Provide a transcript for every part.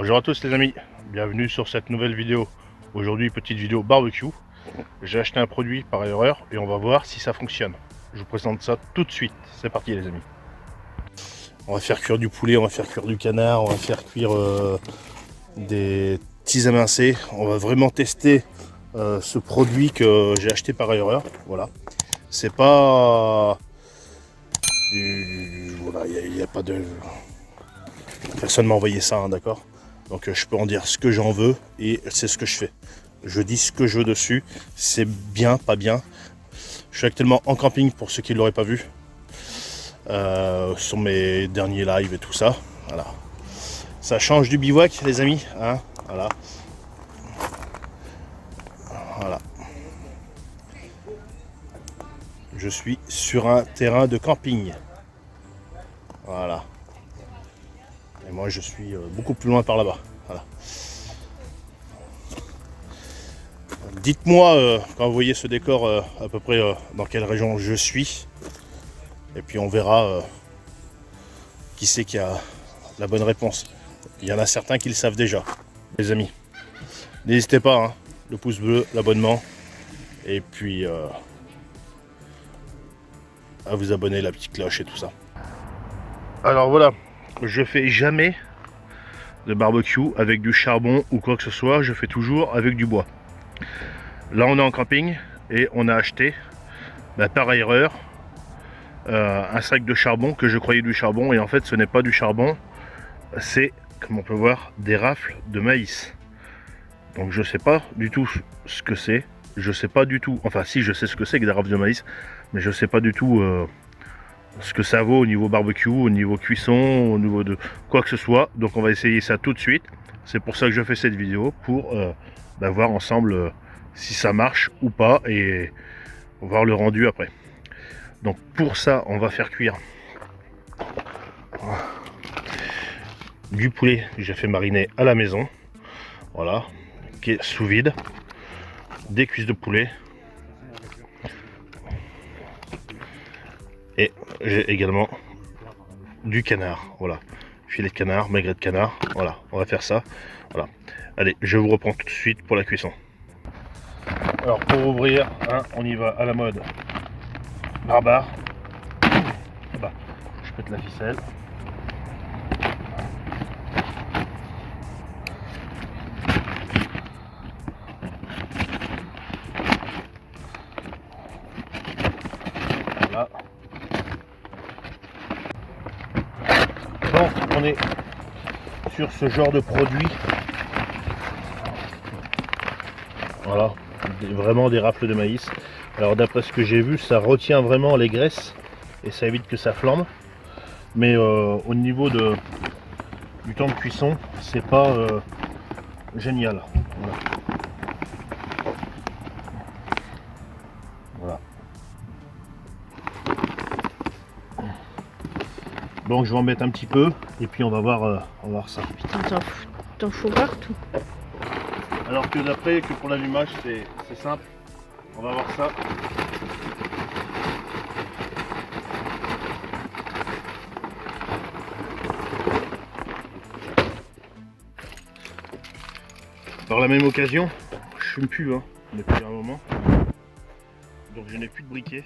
Bonjour à tous les amis, bienvenue sur cette nouvelle vidéo. Aujourd'hui petite vidéo barbecue. J'ai acheté un produit par erreur et on va voir si ça fonctionne. Je vous présente ça tout de suite, c'est parti les amis. On va faire cuire du poulet, on va faire cuire du canard, on va faire cuire des petits émincés. On va vraiment tester ce produit que j'ai acheté par erreur. Voilà, c'est pas voilà, il n'y a pas de... Personne m'a envoyé ça, hein, d'accord. Donc je peux en dire ce que j'en veux et c'est ce que je fais. Je dis ce que je veux dessus, c'est bien, pas bien. Je suis actuellement en camping pour ceux qui ne l'auraient pas vu. Sur mes derniers lives et tout ça. Voilà. Ça change du bivouac les amis. Hein, voilà. Voilà. Je suis sur un terrain de camping. Voilà. Et moi je suis beaucoup plus loin par là-bas. Voilà. Dites-moi quand vous voyez ce décor à peu près dans quelle région je suis. Et puis on verra qui c'est qui a la bonne réponse. Il y en a certains qui le savent déjà. Les amis, n'hésitez pas, hein, le pouce bleu, l'abonnement. Et puis à vous abonner, la petite cloche et tout ça. Alors voilà, je fais jamais de barbecue avec du charbon ou quoi que ce soit. Je fais toujours avec du bois. Là on est en camping et on a acheté par erreur un sac de charbon que je croyais du charbon et en fait ce n'est pas du charbon, c'est, comme on peut voir, des rafles de maïs. Donc je sais pas du tout ce que c'est, je sais pas du tout, enfin si je sais ce que c'est que des rafles de maïs, mais je sais pas du tout ce que ça vaut au niveau barbecue, au niveau cuisson, au niveau de quoi que ce soit. Donc on va essayer ça tout de suite. C'est pour ça que je fais cette vidéo, pour voir ensemble si ça marche ou pas et voir le rendu après. Donc pour ça on va faire cuire du poulet que j'ai fait mariner à la maison, voilà, qui est sous vide, des cuisses de poulet et j'ai également du canard, voilà, filet de canard, magret de canard, voilà, on va faire ça, voilà. Allez, je vous reprends tout de suite pour la cuisson. Alors pour ouvrir, hein, on y va à la mode barbare. Bah, je pète la ficelle. Voilà. Donc on est sur ce genre de produit. Voilà, vraiment des rafles de maïs. Alors d'après ce que j'ai vu, ça retient vraiment les graisses et ça évite que ça flambe. Mais au niveau du temps de cuisson, c'est pas génial. Voilà. Voilà. Donc je vais en mettre un petit peu et puis on va voir ça. Putain, t'en fous partout. Alors que d'après que pour l'allumage c'est simple, on va voir ça. Par la même occasion, je fume plus hein, depuis un moment, donc je n'ai plus de briquet.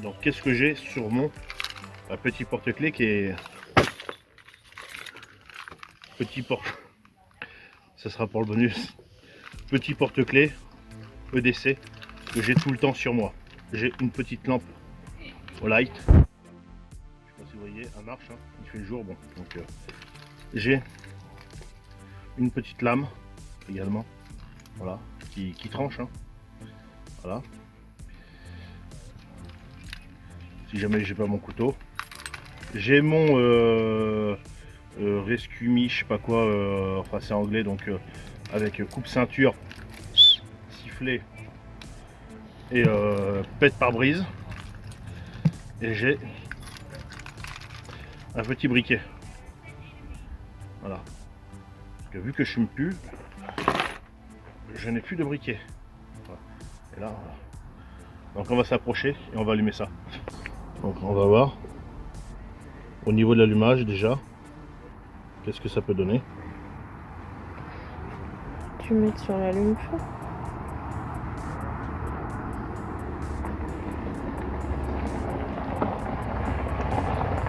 Donc qu'est-ce que j'ai sur mon petit porte-clés qui est petit porte, ça sera pour le bonus, petit porte-clés EDC que j'ai tout le temps sur moi. J'ai une petite lampe au light, je sais pas si vous voyez, elle marche, hein, il fait le jour, bon, donc j'ai une petite lame également, voilà, qui tranche, hein, voilà, si jamais j'ai pas mon couteau. J'ai mon Rescue Me, je sais pas quoi, enfin c'est anglais, donc avec coupe ceinture, sifflet et pète pare-brise. Et j'ai un petit briquet, voilà, parce que vu que je fume plus, je n'ai plus de briquet, voilà. Et là voilà. Donc on va s'approcher et on va allumer ça. Donc on va voir au niveau de l'allumage déjà qu'est-ce que ça peut donner. tu mettes sur l'allume-feu.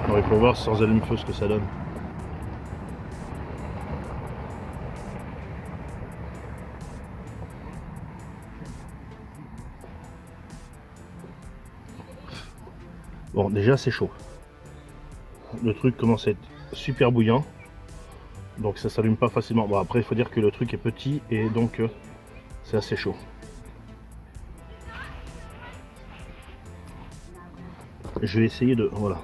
Bon, il faut voir sans allume-feu ce que ça donne. Bon, déjà c'est chaud. Le truc commence à être super bouillant. Donc ça s'allume pas facilement. Bon, après il faut dire que le truc est petit et donc c'est assez chaud. Je vais essayer de... Voilà.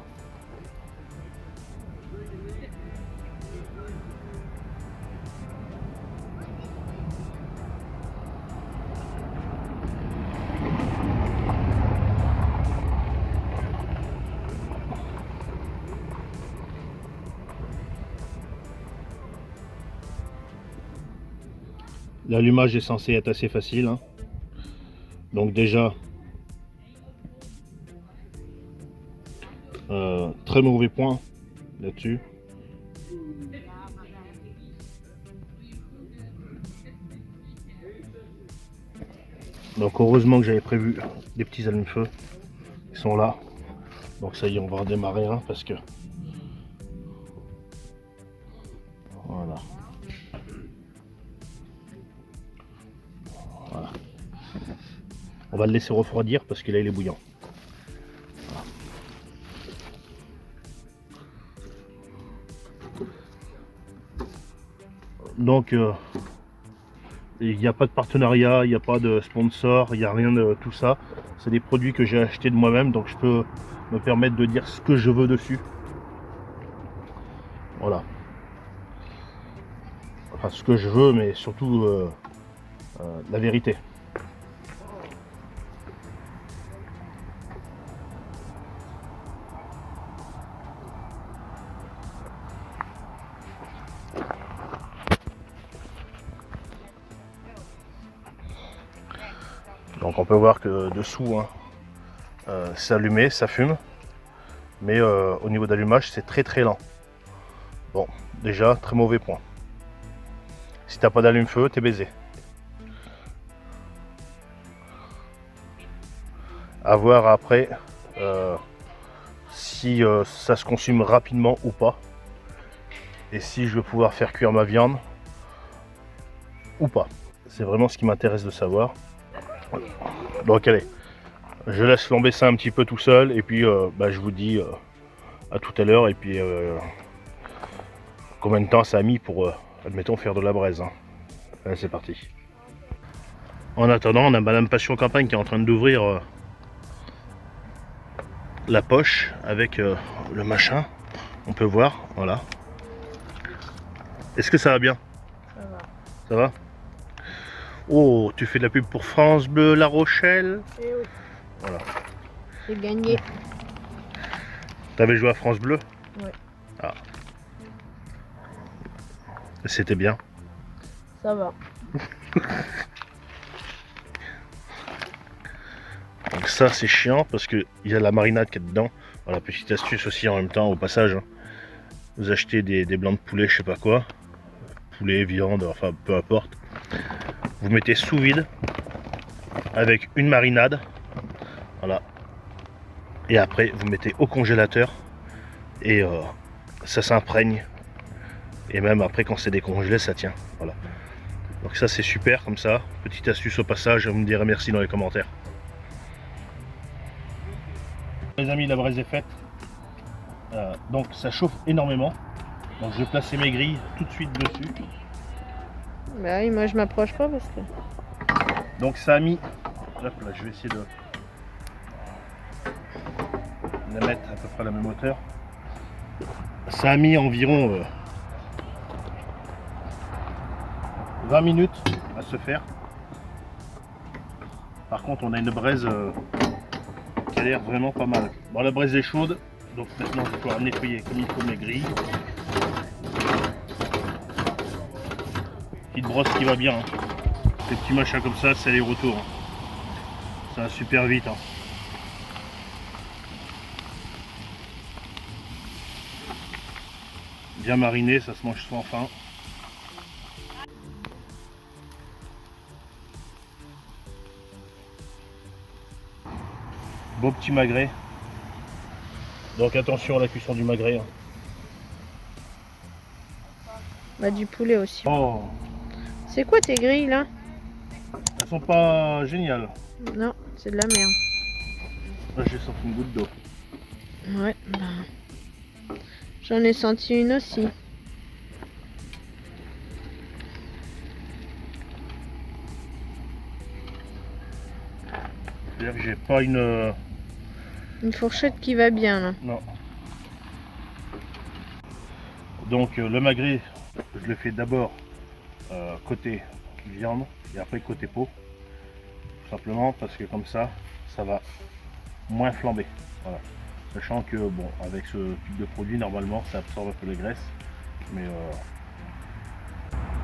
L'allumage est censé être assez facile, hein. Donc déjà, très mauvais point là-dessus. Donc heureusement que j'avais prévu des petits allumes-feu. Ils sont là. Donc ça y est, on va redémarrer un parce que... Voilà. Voilà. On va le laisser refroidir parce que là il est bouillant. Voilà. Donc il n'y a pas de partenariat, il n'y a pas de sponsor, il n'y a rien de tout ça. C'est des produits que j'ai achetés de moi-même, donc je peux me permettre de dire ce que je veux dessus. Voilà. Enfin ce que je veux, mais surtout la vérité. Donc on peut voir que dessous, hein, c'est allumé, ça fume, mais au niveau d'allumage c'est très lent. Bon, déjà très mauvais point. Si t'as pas d'allume-feu, t'es baisé. À voir après si ça se consume rapidement ou pas, et si je vais pouvoir faire cuire ma viande ou pas. C'est vraiment ce qui m'intéresse de savoir. Donc allez, je laisse flamber ça un petit peu tout seul et puis je vous dis à tout à l'heure. Et puis combien de temps ça a mis pour admettons faire de la braise, hein. Allez, c'est parti. En attendant, on a Madame Passion Campagne qui est en train d'ouvrir la poche avec le machin. On peut voir, voilà. Est-ce que ça va bien? Ça va. Ça va? Oh, tu fais de la pub pour France Bleu La Rochelle? Eh oui. Voilà. J'ai gagné. T'avais joué à France Bleu? Ouais. Ah. C'était bien. Ça va. Donc ça c'est chiant parce que il y a la marinade qui est dedans. Voilà, petite astuce aussi en même temps au passage, hein. Vous achetez des blancs de poulet, je sais pas quoi. Poulet, viande, enfin peu importe. Vous mettez sous vide avec une marinade. Voilà. Et après vous mettez au congélateur et ça s'imprègne. Et même après quand c'est décongelé ça tient. Voilà. Donc ça c'est super comme ça. Petite astuce au passage, vous me direz merci dans les commentaires. Les amis, la braise est faite. Donc ça chauffe énormément. Donc je vais placer mes grilles tout de suite dessus. Bah oui, moi je m'approche pas parce que... Donc ça a mis... Hop là, je vais essayer de la mettre à peu près à la même hauteur. Ça a mis environ 20 minutes à se faire. Par contre on a une braise qui a l'air vraiment pas mal. Bon, la braise est chaude, donc maintenant je vais pouvoir nettoyer comme il faut mes grilles. Petite brosse qui va bien, hein. Ces petits machins comme ça, c'est les retours. Ça va super vite, hein. Bien mariné, ça se mange sans faim. beau petit magret. Donc attention à la cuisson du magret. Hein. Bah du poulet aussi. Oh, C'est quoi tes grilles là? elles sont pas géniales. Non, c'est de la merde. Là j'ai sorti une goutte d'eau. Ouais, bah... J'en ai senti une aussi. C'est-à-dire que j'ai pas une... Une fourchette qui va bien là. Non. Donc le magret, je le fais d'abord côté viande et après côté peau. Tout simplement parce que comme ça, ça va moins flamber. Voilà. Sachant que bon, avec ce type de produit, normalement, ça absorbe un peu la graisse. Mais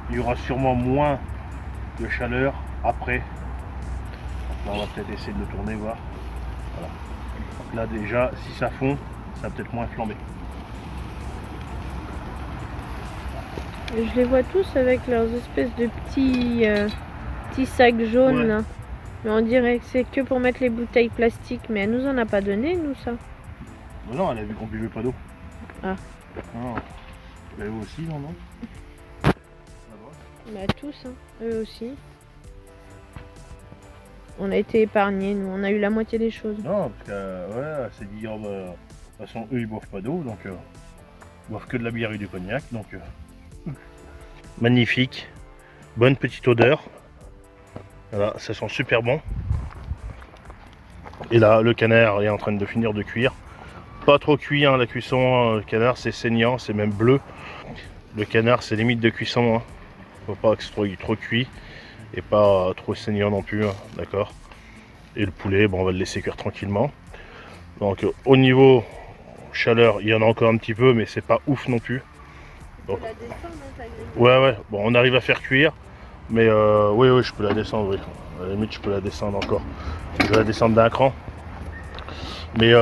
il y aura sûrement moins de chaleur après. Donc là, on va peut-être essayer de le tourner, voir. Voilà. Donc là déjà, si ça fond, ça va peut-être moins flamber. Et je les vois tous avec leurs espèces de petits sacs jaunes Ouais. là. Mais on dirait que c'est que pour mettre les bouteilles plastiques. Mais elle nous en a pas donné, nous, ça. Non, elle a vu qu'on buvait pas d'eau. Ah. Non. Bah, vous aussi, non, non. Bah tous, hein. Eux aussi. On a été épargnés, nous. On a eu la moitié des choses. Non, parce que ouais, elle s'est dit, oh, bah, de toute façon, eux, ils boivent pas d'eau, donc ils boivent que de la bière et du cognac, donc... Magnifique. Bonne petite odeur. Voilà, ça sent super bon. Et là, le canard est en train de finir de cuire. Pas trop cuit, hein, la cuisson. Le canard, c'est saignant, c'est même bleu. Le canard, c'est limite de cuisson. Hein. Faut pas que ce soit trop cuit et pas trop saignant non plus. Hein, d'accord. Et le poulet, bon, on va le laisser cuire tranquillement. Donc, au niveau chaleur, il y en a encore un petit peu, mais c'est pas ouf non plus. Donc, ouais, bon, on arrive à faire cuire. Mais oui, je peux la descendre, oui. À la limite, je peux la descendre encore. Je vais la descendre d'un cran. Mais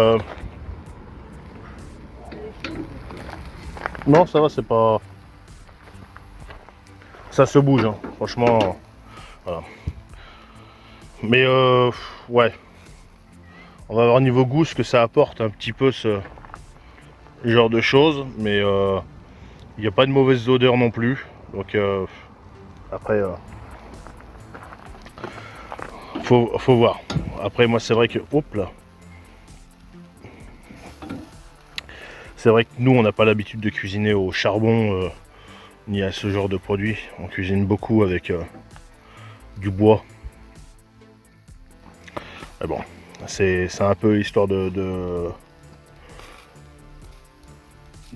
non, ça va, c'est pas... Ça se bouge, hein. Franchement. Voilà. Mais ouais. On va voir niveau goût ce que ça apporte un petit peu ce genre de choses. Mais il n'y a pas de mauvaise odeur non plus. Donc après... faut voir. Après, moi, c'est vrai que... Hop là. C'est vrai que nous, on n'a pas l'habitude de cuisiner au charbon ni à ce genre de produit. On cuisine beaucoup avec du bois. Mais bon, c'est un peu histoire de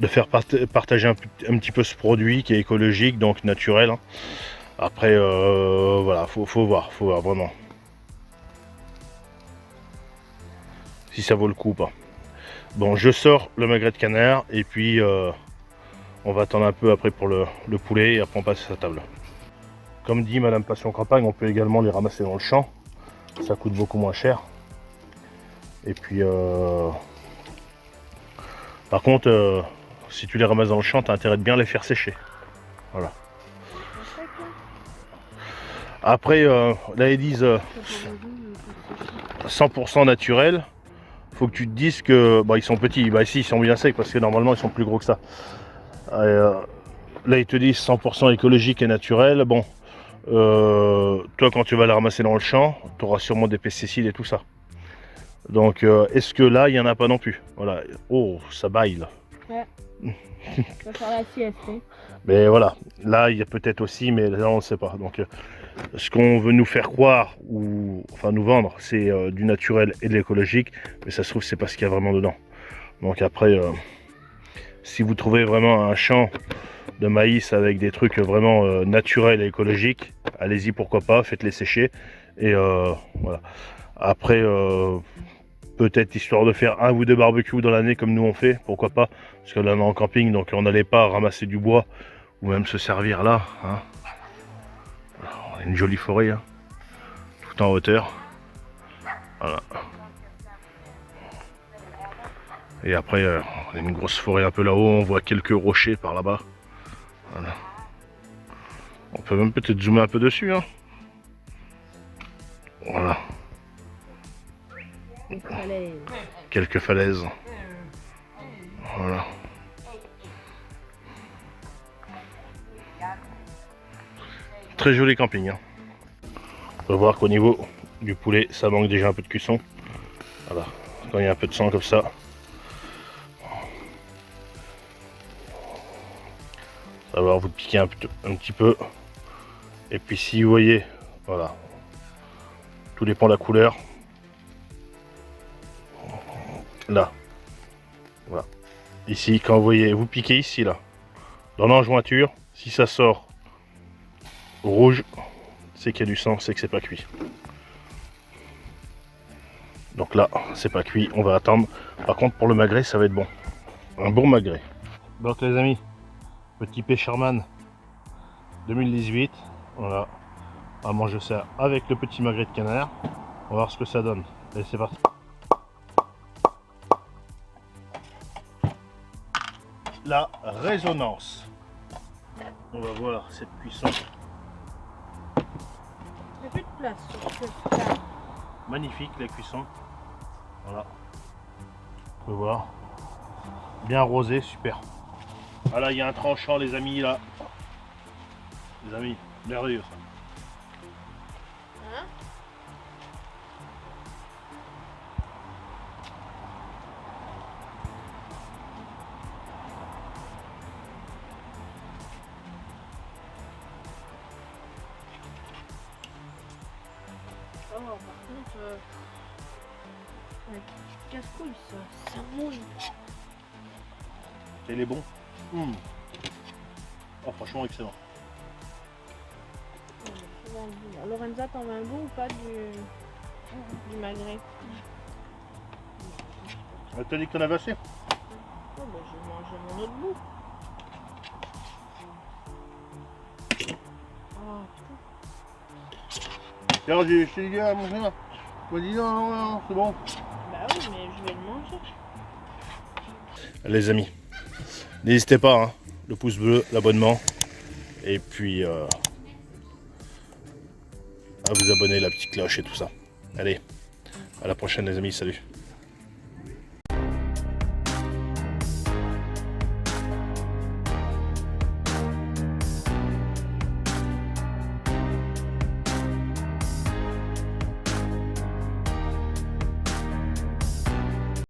faire partager un petit peu ce produit qui est écologique, donc naturel. Hein. Après, voilà, faut voir vraiment. Si ça vaut le coup ou pas. Bon, je sors le magret de canard et puis on va attendre un peu après pour le poulet et après on passe à sa table. Comme dit Madame Passion Campagne, on peut également les ramasser dans le champ. Ça coûte beaucoup moins cher. Et puis, par contre, si tu les ramasses dans le champ, tu as intérêt de bien les faire sécher. Voilà. Après, là ils disent 100% naturel. Faut que tu te dises que ils sont petits, ici ils sont bien secs parce que normalement ils sont plus gros que ça. Là ils te disent 100% écologique et naturel. Bon, toi quand tu vas les ramasser dans le champ, tu auras sûrement des pesticides et tout ça. Donc est-ce que là il n'y en a pas non plus? Voilà. Oh, ça baille là. Ouais. Ça va faire la sieste. Hein. Mais voilà, là il y a peut-être aussi, mais là on ne sait pas. Donc ce qu'on veut nous faire croire, ou enfin nous vendre, c'est du naturel et de l'écologique, mais ça se trouve c'est pas ce qu'il y a vraiment dedans. Donc après, si vous trouvez vraiment un champ de maïs avec des trucs vraiment naturels et écologiques, allez-y, pourquoi pas, faites-les sécher. Et voilà. Après, peut-être histoire de faire un ou deux barbecues dans l'année comme nous on fait, pourquoi pas. Parce que là on est en camping, donc on n'allait pas ramasser du bois ou même se servir là. Hein. On a une jolie forêt, hein, tout en hauteur. Voilà. Et après, on a une grosse forêt un peu là-haut, on voit quelques rochers par là-bas. Voilà. On peut même peut-être zoomer un peu dessus. Hein. Voilà. quelques falaises. Quelques falaises. Voilà. Très joli camping. Hein. On peut voir qu'au niveau du poulet, ça manque déjà un peu de cuisson. Voilà. Quand il y a un peu de sang comme ça. Ça va vous piquer un petit peu. Et puis si vous voyez, voilà. Tout dépend de la couleur. Là. Voilà. Ici, quand vous voyez, vous piquez ici, là. Dans l'enjointure, si ça sort rouge, c'est qu'il y a du sang, c'est que c'est pas cuit. Donc là, c'est pas cuit, on va attendre. Par contre, pour le magret, ça va être bon. Un bon magret. Donc les amis, petit Pêcherman 2018. Voilà. On va manger ça avec le petit magret de canard. On va voir ce que ça donne. Allez, c'est parti. La résonance. On va voir cette cuisson. Il n'y a plus de place sur ce plat. Magnifique la cuisson. Voilà. On peut voir. Bien rosé, super. Voilà, il y a un tranchant les amis là. Les amis, merveilleux ça. Hein? Oh, par contre, casse-couille ça mouille. Il est bon. Oh, franchement excellent. Lorenza, t'en veux un bout ou pas du magret? Elle t'a dit que t'en avais assez? Oh, bah, je vais manger mon autre bout. Oh, putain. Regarde, je t'ai dit à manger là. Tu m'as dit non, non, c'est bon. Bah oui, mais je vais le manger. Les amis, n'hésitez pas, hein, le pouce bleu, l'abonnement. Et puis à vous abonner, la petite cloche et tout ça. Allez, à la prochaine les amis, salut.